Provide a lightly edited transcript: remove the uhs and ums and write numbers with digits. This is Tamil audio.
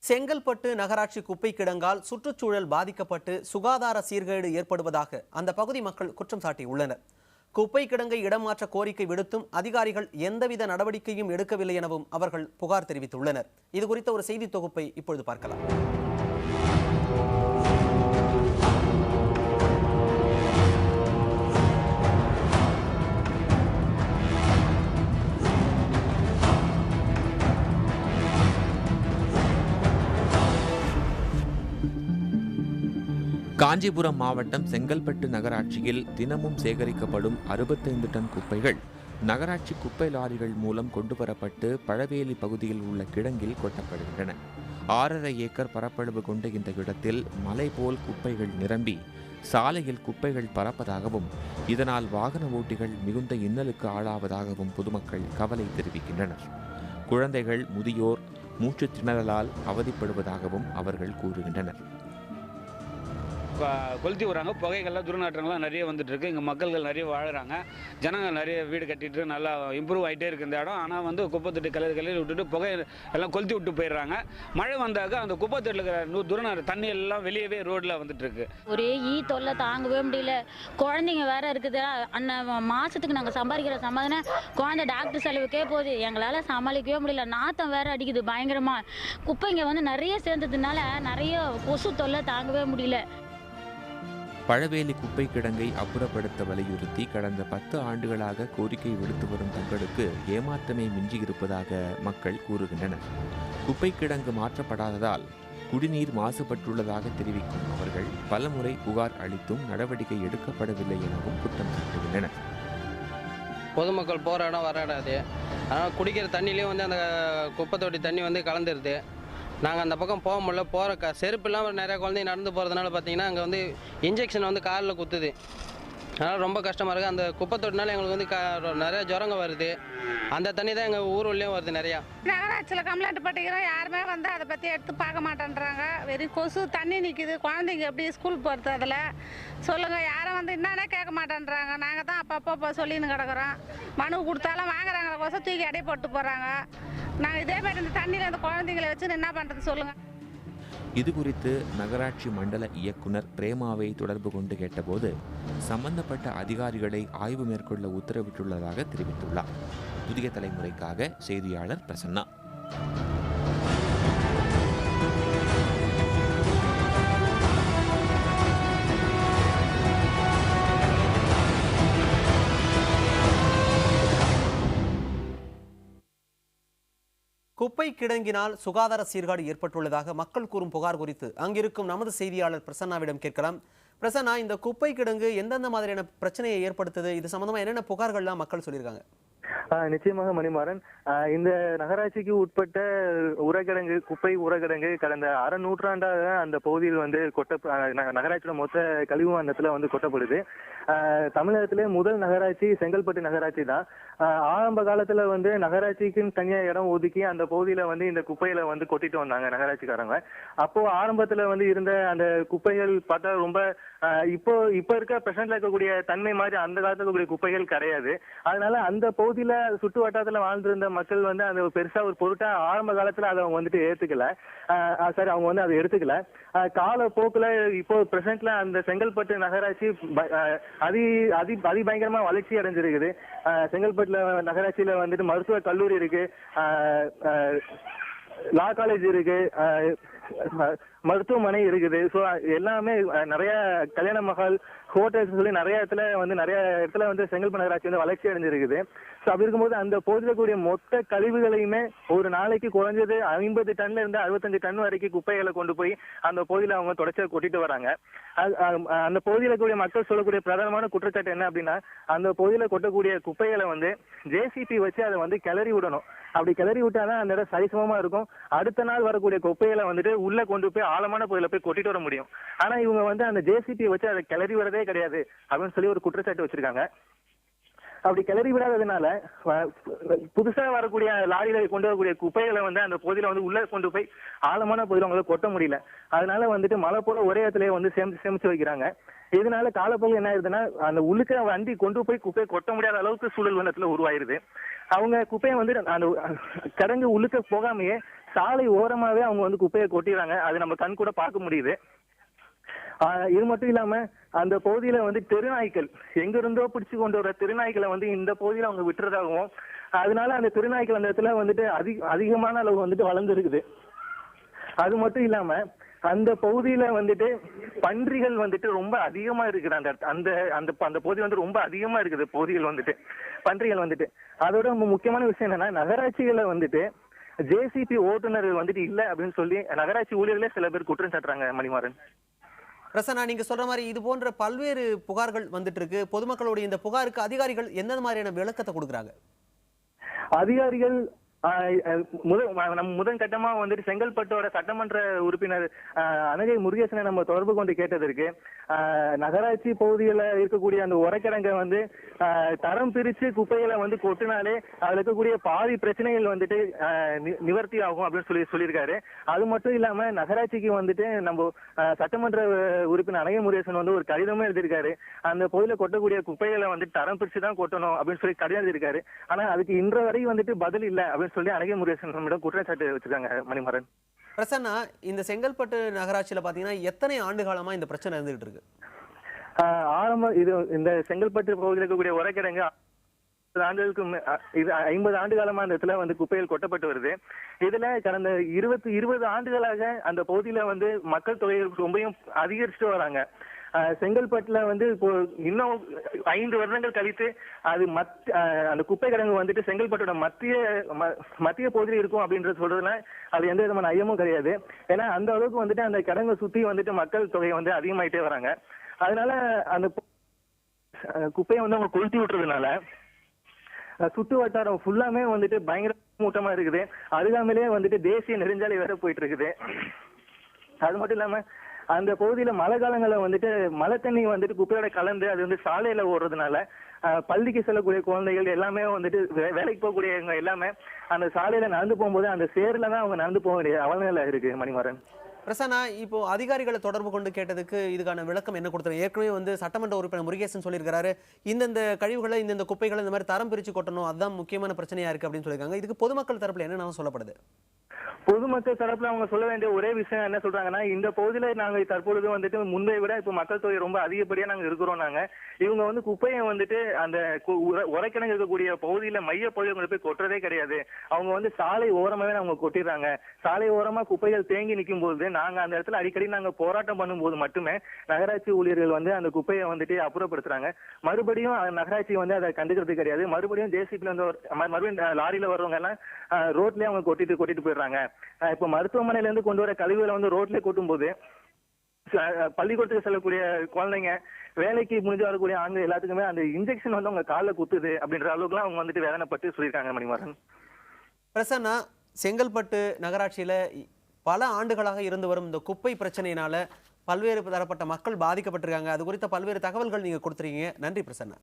செங்கல்பட்டு நகராட்சி குப்பை கிடங்கால் சுற்றுச்சூழல் பாதிக்கப்பட்டு சுகாதார சீர்கேடு ஏற்படுவதாக அந்த பகுதி மக்கள் குற்றம் சாட்டியுள்ளனர். குப்பை கிடங்கை இடமாற்ற கோரிக்கை விடுத்தும் அதிகாரிகள் எந்தவித நடவடிக்கையும் எடுக்கவில்லை எனவும் அவர்கள் புகார் தெரிவித்துள்ளனர். இதுகுறித்த ஒரு செய்தி தொகுப்பை இப்பொழுது பார்க்கலாம். காஞ்சிபுரம் மாவட்டம் செங்கல்பட்டு நகராட்சியில் தினமும் சேகரிக்கப்படும் 65 டன் குப்பைகள் நகராட்சி குப்பை லாரிகள் மூலம் கொண்டுவரப்பட்டு பழவேலி பகுதியில் உள்ள கிடங்கில் கொட்டப்படுகின்றன. 6.5 ஏக்கர் பரப்பளவு கொண்ட இந்த இடத்தில் மலை போல் குப்பைகள் நிரம்பி சாலையில் குப்பைகள் பறப்பதாகவும் இதனால் வாகன ஓட்டிகள் மிகுந்த இன்னலுக்கு ஆளாவதாகவும் பொதுமக்கள் கவலை தெரிவிக்கின்றனர். குழந்தைகள், முதியோர் மூச்சு திணறலால் அவதிப்படுவதாகவும் அவர்கள் கூறுகின்றனர். கொளுத்தி விடுறாங்க. புகைகள்லாம் துர்நாற்றங்கள்லாம் நிறைய வந்துட்டு இருக்கு. இங்கே மக்கள்கள் நிறைய வாழுறாங்க. ஜனங்கள் நிறைய வீடு கட்டிட்டு நல்லா இம்ப்ரூவ் ஆகிட்டே இருக்கு இந்த இடம். ஆனால் வந்து குப்பை தொட்டி கிளறி விட்டுட்டு புகை எல்லாம் கொளுத்தி விட்டு போயிடுறாங்க. மழை வந்தாக்க அந்த குப்பை தொட்டில் இருக்கிற துர்நாற்ற தண்ணி எல்லாம் வெளியவே ரோட்டில் வந்துட்டு இருக்கு. ஒரே தொல்லை தாங்கவே முடியல. குழந்தைங்க வேற இருக்குது. அண்ணன் மாசத்துக்கு நாங்கள் சம்பாதிக்கிற சம்பாதினா குழந்தை டாக்டர் செலவுக்கே போகுது. எங்களால் சமாளிக்கவே முடியல. நாத்தம் வேற அடிக்குது பயங்கரமா. குப்பைங்க வந்து நிறைய சேர்ந்ததுனால நிறைய கொசு தொல்லை தாங்கவே முடியல. பழவேலி குப்பை கிடங்கை அப்புறப்படுத்த வலியுறுத்தி கடந்த 10 ஆண்டுகளாக கோரிக்கை விடுத்து வரும் தங்களுக்கு ஏமாற்றமே மிஞ்சியிருப்பதாக மக்கள் கூறுகின்றனர். குப்பை கிடங்கு மாற்றப்படாததால் குடிநீர் மாசுபட்டுள்ளதாக தெரிவிக்கும் அவர்கள் பலமுறை புகார் அளித்தும் நடவடிக்கை எடுக்கப்படவில்லை எனவும் குற்றம் சாட்டுகின்றனர். பொதுமக்கள் போகிற இடம் வர இடம் அது. ஆனால் குடிக்கிற தண்ணியிலே வந்து அந்த குப்பை தொட்டி தண்ணி வந்து கலந்துருது. நாங்கள் அந்த பக்கம் போக முடியல. போகிற செருப்பு இல்லாமல் நிறையா குழந்தைங்க நடந்து போகிறதுனால பார்த்தீங்கன்னா அங்கே வந்து இன்ஜெக்ஷன் வந்து காலில் குத்துது. அதனால் ரொம்ப கஷ்டமாக இருக்குது. அந்த குப்பை தொட்டினால எங்களுக்கு வந்து நிறைய ஜுரங்க வருது. அந்த தண்ணி தான் எங்கள் ஊருள்ளேயும் வருது நிறையா. நகராட்சியில் கம்ப்ளைண்ட் பண்ணிக்கிறோம். யாருமே வந்து அதை பற்றி எடுத்து பார்க்க மாட்டேன்றாங்க. வெறும் கொசு தண்ணி நிற்கிது. குழந்தைங்க எப்படி ஸ்கூல் போகிறது அதில் சொல்லுங்கள். யாரும் வந்து என்னன்னா கேட்க மாட்டேன்றாங்க. நாங்கள் தான் அப்பப்போ சொல்லின்னு கிடக்குறோம். மனு கொடுத்தாலும் வாங்குறாங்க கொசு தூக்கி அடை போட்டு போகிறாங்க. நாங்கள் இதே மாதிரி இந்த தண்ணியில் அந்த குழந்தைங்களை வச்சு என்ன பண்ணுறது சொல்லுங்கள். இது குறித்து நகராட்சி மண்டல இயக்குனர் பிரேமாவை தொடர்பு கொண்டு கேட்டபோது சம்பந்தப்பட்ட அதிகாரிகளை ஆய்வு மேற்கொள்ள உத்தரவிட்டுள்ளதாக தெரிவித்துள்ளார். புதிய தலைமுறைக்காக செய்தியாளர் பிரசன்னா. குப்பை கிடங்கினால் சுகாதார சீர்கேடு ஏற்பட்டுள்ளதாக மக்கள் கூறும் புகார் குறித்து அங்கிருக்கும் நமது செய்தியாளர் பிரசன்னாவிடம் கேட்கலாம். பிரசன்னா, இந்த குப்பை கிடங்கு எந்தெந்த மாதிரியான பிரச்சனையை ஏற்படுத்துது? இது சம்பந்தமா என்னென்ன புகார்கள்லாம் மக்கள் சொல்லியிருக்காங்க? நிச்சயமாக மணிமாறன், இந்த நகராட்சிக்கு உட்பட்ட குப்பை உரகிடங்கு கடந்த அரை நூற்றாண்டாக அந்த பகுதியில் வந்து நகராட்சியோட மொத்த கழிவு மண்டலத்துல வந்து கொட்டப்படுது. தமிழகத்திலே முதல் நகராட்சி செங்கல்பட்டு நகராட்சி தான். ஆரம்ப காலத்துல வந்து நகராட்சிக்குன்னு தனியா இடம் ஒதுக்கி அந்த பகுதியில வந்து இந்த குப்பையில வந்து கொட்டிட்டு வந்தாங்க நகராட்சிக்காரங்க. அப்போ ஆரம்பத்துல வந்து இருந்த அந்த குப்பைகள் பார்த்தா ரொம்ப இப்ப இருக்க பிரசன்ட்ல இருக்கக்கூடிய தன்மை மாதிரி அந்த காலத்துல இருக்கக்கூடிய குப்பைகள் கிடையாது. அதனால அந்த பகுதியில சுற்று வட்டாரத்துல வாழ்ந்திருந்த மக்கள் வந்து அந்த பெருசா ஒரு பொருட்டா ஆரம்ப காலத்துல அதை அவங்க வந்துட்டு ஏத்துக்கல. அவங்க வந்து அதை எடுத்துக்கல. காலப்போக்குல இப்போ பிரசன்ட்ல அந்த செங்கல்பட்டு நகராட்சி அதிபயங்கரமா வளர்ச்சி அடைஞ்சிருக்குது. செங்கல்பட்டுல நகராட்சியில வந்துட்டு மருத்துவ கல்லூரி இருக்கு, லா காலேஜ் இருக்கு, மருத்துவமனை இருக்குது. ஸோ எல்லாமே நிறைய கல்யாண மஹால், ஹோட்டல்ஸ் சொல்லி நிறைய இடத்துல வந்து செங்கல்பட்டு நகராட்சி வந்து வளர்ச்சி அடைஞ்சிருக்குது. ஸோ அப்படி இருக்கும்போது அந்த பகுதியில் கூடிய மொத்த கழிவுகளையுமே ஒரு நாளைக்கு குறைஞ்சது 50 டன்ல இருந்து 65 டன் வரைக்கும் குப்பைகளை கொண்டு போய் அந்த பகுதியில் அவங்க தொடர்ச்சியாக கொட்டிட்டு வராங்க. அந்த பகுதியில் கூடிய மக்கள் சொல்லக்கூடிய பிரதானமான குற்றச்சாட்டு என்ன அப்படின்னா, அந்த பகுதியில் கொட்டக்கூடிய குப்பைகளை வந்து ஜேசிபி வச்சு அதை வந்து கிளறி விடணும். அப்படி கிளறி விட்டாதான் அந்த இடம் சரிசமமா இருக்கும். அடுத்த நாள் வரக்கூடிய குப்பைகளை வந்துட்டு உள்ள கொண்டு போய் ஆழமான பகுதியில போய் கொட்டிட்டு வர முடியும். ஆனா இவங்க வந்து அந்த ஜேசிபி வச்சு அதை கிளறி விடறதே கிடையாது அப்படின்னு சொல்லி ஒரு குற்றச்சாட்டு வச்சிருக்காங்க. அப்படி கிளறி விடாததுனால புதுசா வரக்கூடிய லாரியில கொண்டு வரக்கூடிய குப்பைகளை வந்து அந்த பகுதியில வந்து உள்ள கொண்டு போய் ஆழமான பகுதியில அவங்களால கொட்ட முடியல. அதனால வந்துட்டு மழை போல ஒரே இடத்துல வந்து சேமிச்சு வைக்கிறாங்க. இதனால காலப்போக்கு என்ன ஆயிருதுன்னா, அந்த உள்ளுக்க வண்டி கொண்டு போய் குப்பையை கொட்ட முடியாத அளவுக்கு சூழல் வந்து உருவாயிருது. அவங்க குப்பையை வந்து அந்த கிடங்கு உள்ளுக்க போகாமையே சாலை ஓரமாவே அவங்க வந்து குப்பையை கொட்டிடுறாங்க. அது நம்ம கண் கூட பார்க்க முடியுது. இது மட்டும் இல்லாம அந்த பகுதியில வந்து தெருநாய்க்கள் எங்கிருந்தோ பிடிச்சு கொண்டு வர தெருநாய்க்களை வந்து இந்த பகுதியில அவங்க விட்டுறதாகவும், அதனால அந்த தெருநாய்க்கள் அந்த இடத்துல வந்துட்டு அதிகமான அளவு வந்துட்டு வளர்ந்துருக்குது. அது மட்டும் இல்லாம அந்த பகுதியில வந்துட்டு பன்றிகள் வந்துட்டு ரொம்ப அதிகமா இருக்குது. அந்த அந்த அந்த பகுதி வந்து ரொம்ப அதிகமா இருக்குது பகுதிகள் வந்துட்டு பன்றிகள் வந்துட்டு. அதோட முக்கியமான விஷயம் என்னன்னா, நகராட்சிகளை வந்துட்டு ஜேசிபி ஓட்டுநர்கள் வந்துட்டு இல்ல அப்படின்னு சொல்லி நகராட்சி ஊழியர்களே சில பேர் குற்றம் சாட்டுறாங்க மணிமாறன். பிரசன்னா, நீங்க சொல்ற மாதிரி இது போன்ற பல்வேறு புகார்கள் வந்துட்டு இருக்கு. பொதுமக்களுடைய இந்த புகாருக்கு அதிகாரிகள் எந்த மாதிரியான விளக்கத்தை கொடுக்குறாங்க? அதிகாரிகள் முதன் கட்டமா வந்துட்டு செங்கல்பட்டோட சட்டமன்ற உறுப்பினர் அனகை முருகேசனை நம்ம தொடர்பு கொண்டு கேட்டதற்கு, நகராட்சி பகுதியில இருக்கக்கூடிய அந்த உரக்கிடங்கை வந்து தரம் பிரிச்சு குப்பைகளை வந்து கொட்டினாலே அதுல இருக்கக்கூடிய பாதி பிரச்சனைகள் வந்துட்டு நிவர்த்தி ஆகும் அப்படின்னு சொல்லியிருக்காரு. அது மட்டும் இல்லாம நகராட்சிக்கு வந்துட்டு நம்ம சட்டமன்ற உறுப்பினர் அனகை முருகேசன் வந்து ஒரு கடிதமே எழுதியிருக்காரு. அந்த பகுதியில கொட்டக்கூடிய குப்பைகளை வந்து தரம் பிரிச்சு தான் கொட்டணும் அப்படின்னு சொல்லி கடிதம் எழுதியிருக்காரு. ஆனா அதுக்கு இன்ற வரை வந்துட்டு பதில் இல்ல அப்படின்னு சொல்லி அனகை முருகேசன் நம்மிடம் குற்றச்சாட்டு வச்சிருக்காங்க மணிமாறன். பிரசன்னா, இந்த செங்கல்பட்டு நகராட்சியில பாத்தீங்கன்னா எத்தனை ஆண்டு காலமா இந்த பிரச்சனை இருந்துகிட்டு இருக்கு? இந்த செங்கல்பட்டு பகுதியில் இருக்கக்கூடிய உரக்கிடங்கு ஆண்டுகளுக்கு இது 50 ஆண்டு காலமா அந்த இடத்துல வந்து குப்பைகள் கொட்டப்பட்டு வருது. இதுல கடந்த 20 ஆண்டுகளாக அந்த பகுதியில வந்து மக்கள் தொகை ரொம்பவும் அதிகரிச்சுட்டு வராங்க. செங்கல்பட்டுல வந்து இப்போ இன்னும் 5 வருடங்கள் கழித்து அது அந்த குப்பை கிடங்கு வந்துட்டு செங்கல்பட்டோட மத்திய பகுதியில் இருக்கும் அப்படின்றது சொல்றதுல அது எந்த விதமான ஐயமும் கிடையாது. ஏன்னா அந்த அளவுக்கு வந்துட்டு அந்த கிடங்கை சுத்தி வந்துட்டு மக்கள் தொகை வந்து அதிகமாயிட்டே வராங்க. அதனால அந்த குப்பையை வந்து அவங்க கொளுத்தி விட்டுறதுனால சுற்று வட்டாரம் ஃபுல்லாமே வந்துட்டு பயங்கர மூட்டமா இருக்குது. அருகாமையிலேயே வந்துட்டு தேசிய நெடுஞ்சாலை வேற போயிட்டு இருக்குது. அது மட்டும் இல்லாம அந்த பகுதியில மழை காலங்களில் வந்துட்டு மழை தண்ணி வந்துட்டு குப்பையோட கலந்து அது வந்து சாலையில ஓடுறதுனால பள்ளிக்கு செல்லக்கூடிய குழந்தைகள் எல்லாமே வந்துட்டு வேலைக்கு போகக்கூடியவங்க எல்லாமே அந்த சாலையில நடந்து போகும்போது அந்த சேர்ல தான் அவங்க நடந்து போக வேண்டிய அவலநிலை இருக்கு மணிமாறன். பிரசன்னா, இப்போ அதிகாரிகளை தொடர்பு கொண்டு கேட்டதுக்கு இதுக்கான விளக்கம் என்ன கொடுத்தாங்க? ஏற்கனவே வந்து சட்டமன்ற உறுப்பினர் முருகேசன் சொல்லியிருக்காரு, இந்தந்த கழிவுகளை இந்த குப்பைகளை இந்த மாதிரி தரம் பிரிச்சு கொட்டணும், அதுதான் முக்கியமான பிரச்சனையா இருக்கு அப்படின்னு சொல்லியிருக்காங்க. இதுக்கு பொதுமக்கள் தரப்புல என்னென்ன சொல்லப்படுது? பொதுமக்கள் தரப்புல அவங்க சொல்ல வேண்டிய ஒரே விஷயம் என்ன சொல்றாங்கன்னா, இந்த பகுதியில நாங்க தற்பொழுது வந்துட்டு முன்பை விட இப்ப மக்கள் தொகை ரொம்ப அதிகப்படியா நாங்க இருக்கிறோம். இவங்க வந்து குப்பையை வந்துட்டு அந்த உரைக்கிணங்கு இருக்கக்கூடிய பகுதியில மைய பகுதியில் போய் கொட்டுறதே கிடையாது. அவங்க வந்து சாலை ஓரமாவே அவங்க கொட்டிடுறாங்க. சாலை ஓரமா குப்பைகள் தேங்கி நிற்கும் போது நாங்க அந்த இடத்துல அடிக்கடி நாங்க போராட்டம் பண்ணும்போது மட்டுமே நகராட்சி ஊழியர்கள் வந்து அந்த குப்பையை வந்துட்டு அப்புறப்படுத்துறாங்க. மறுபடியும் நகராட்சி வந்து அதை கண்டுக்கிறது கிடையாது. மறுபடியும் ஜேசிபில வந்து மறுபடியும் லாரியில வர்றவங்க எல்லாம் ரோட்லயே அவங்க கொட்டிட்டு போயிடுறாங்க. இப்ப மருத்துவமனையில இருந்து கொண்டு வர கழிவுகளை வந்து ரோட்ல கொட்டும் போது பள்ளிக்கூடத்துக்கு செல்லக்கூடிய குழந்தைங்க, வேலைக்கு முடிஞ்சு வரக்கூடிய ஆண்கள் எல்லாத்துக்குமே அந்த இன்ஜெக்ஷன் வந்து அவங்க காலில் குத்துது அப்படின்ற அளவுக்குலாம் அவங்க வந்துட்டு வேதனைப்பட்டு சொல்லியிருக்காங்க மணிமாறன். பிரசன்னா, செங்கல்பட்டு நகராட்சியில பல ஆண்டுகளாக இருந்து வரும் இந்த குப்பை பிரச்சனையினால பல்வேறு தரப்பட்ட மக்கள் பாதிக்கப்பட்டிருக்காங்க. அது குறித்த பல்வேறு தகவல்கள் நீங்க கொடுத்துருக்கீங்க. நன்றி பிரசன்னா.